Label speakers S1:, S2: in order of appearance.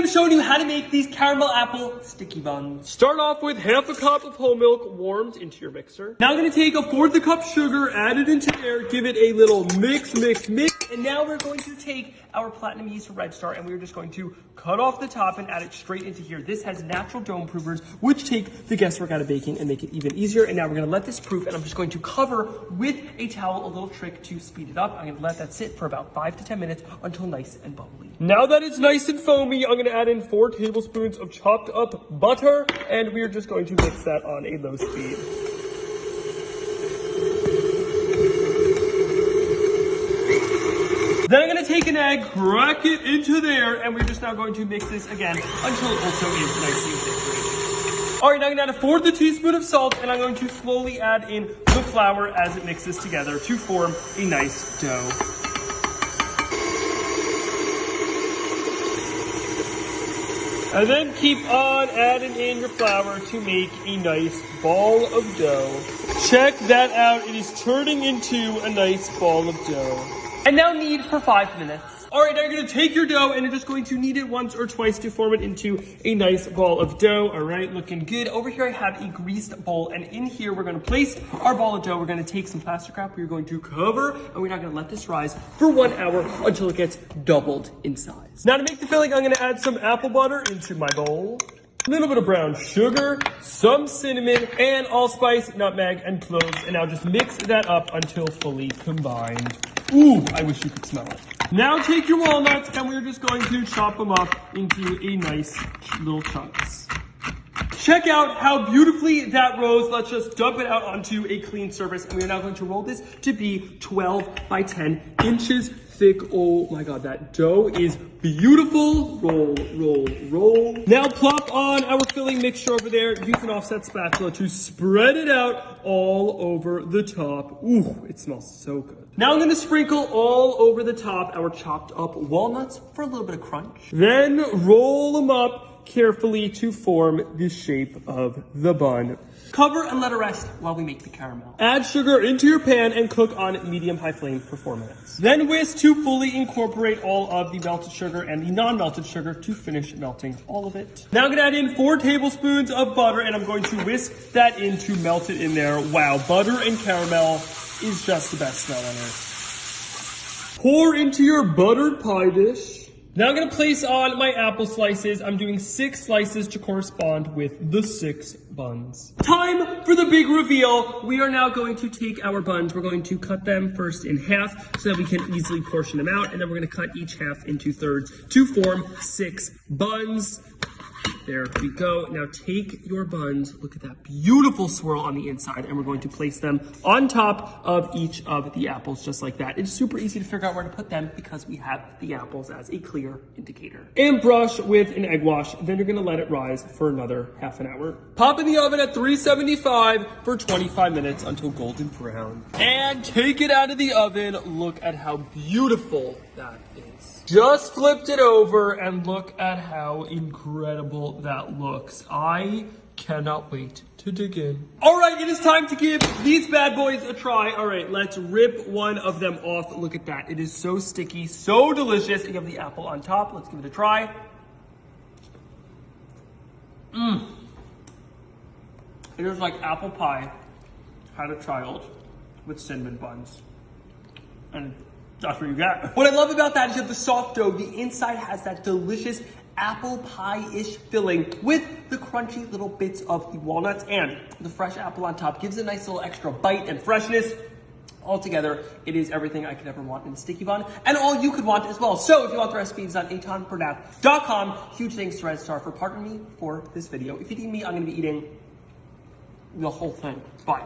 S1: I'm showing you how to make these caramel apple sticky buns.
S2: Start off with half a cup of whole milk warmed into your mixer.
S1: Now I'm going to take a fourth of a cup sugar, add it into there, give it a little mix. And now we're going to take our platinum yeast Red Star and we're just going to cut off the top and add it straight into here. This has natural dough improvers, which take the guesswork out of baking and make it even easier. And now we're going to let this proof, and I'm just going to cover with a towel, a little trick to speed it up. I'm going to let that sit for about 5 to 10 minutes until nice and bubbly.
S2: Now that it's nice and foamy, I'm going to add in 4 tablespoons of chopped up butter, and we're just going to mix that on a low speed.
S1: Then I'm going to take an egg, crack it into there, and we're just now going to mix this again until it also is nicely incorporated. All right, now I'm going to add a fourth of a teaspoon of salt, and I'm going to slowly add in the flour as it mixes together to form a nice dough.
S2: And then keep on adding in your flour to make a nice ball of dough. Check that out. It is turning into a nice ball of dough.
S1: And now knead for 5 minutes.
S2: All right, now you're going to take your dough and you're just going to knead it once or twice to form it into a nice ball of dough. All right, looking good. Over here I have a greased bowl, and in here we're going to place our ball of dough. We're going to take some plastic wrap. We're going to cover, and we're not going to let this rise for 1 hour until it gets doubled in size. Now to make the filling, I'm going to add some apple butter into my bowl. A little bit of brown sugar, some cinnamon, and allspice, nutmeg, and cloves. And now just mix that up until fully combined. Ooh, I wish you could smell it. Now take your walnuts, and we're just going to chop them up into a nice little chunks. Check out how beautifully that rose. Let's just dump it out onto a clean surface, and we're now going to roll this to be 12 by 10 inches thick. Oh my God, that dough is beautiful. Roll, roll, roll. Now plop on our filling mixture over there. Use an offset spatula to spread it out all over the top. Ooh, it smells so good. Now I'm going to sprinkle all over the top our chopped up walnuts for a little bit of crunch. Then roll them up carefully to form the shape of the bun.
S1: Cover and let it rest while we make the caramel.
S2: Add sugar into your pan and cook on medium-high flame for 4 minutes. Then whisk to fully incorporate all of the melted sugar and the non-melted sugar to finish melting all of it. Now I'm going to add in 4 tablespoons of butter, and I'm going to whisk that in to melt it in there. Wow, butter and caramel is just the best smell on earth. Pour into your buttered pie dish. Now I'm going to place on my apple slices. I'm doing 6 slices to correspond with the 6 buns. Time for the big reveal. We are now going to take our buns. We're going to cut them first in half so that we can easily portion them out. And then we're going to cut each half into thirds to form 6 buns. There we go. Now take your buns, look at that beautiful swirl on the inside, and we're going to place them on top of each of the apples just like that. It's super easy to figure out where to put them because we have the apples as a clear indicator. And brush with an egg wash. Then you're going to let it rise for another half an hour. Pop in the oven at 375 for 25 minutes until golden brown. And take it out of the oven. Look at how beautiful that is. Just flipped it over and look at how incredible that looks. I cannot wait to dig in. All right, it is time to give these bad boys a try. All right, let's rip one of them off. Look at that. It is so sticky, so delicious. You have the apple on top. Let's give it a try. It is like apple pie had a child with cinnamon buns. And that's what you get. What I love about that is you have the soft dough. The inside has that delicious apple pie-ish filling with the crunchy little bits of the walnuts, and the fresh apple on top gives it a nice little extra bite and freshness. Altogether, it is everything I could ever want in a sticky bun, and all you could want as well. So if you want the recipe, it's on eitanbernath.com. Huge thanks to Red Star for partnering me for this video. If you need me, I'm going to be eating the whole thing. Bye.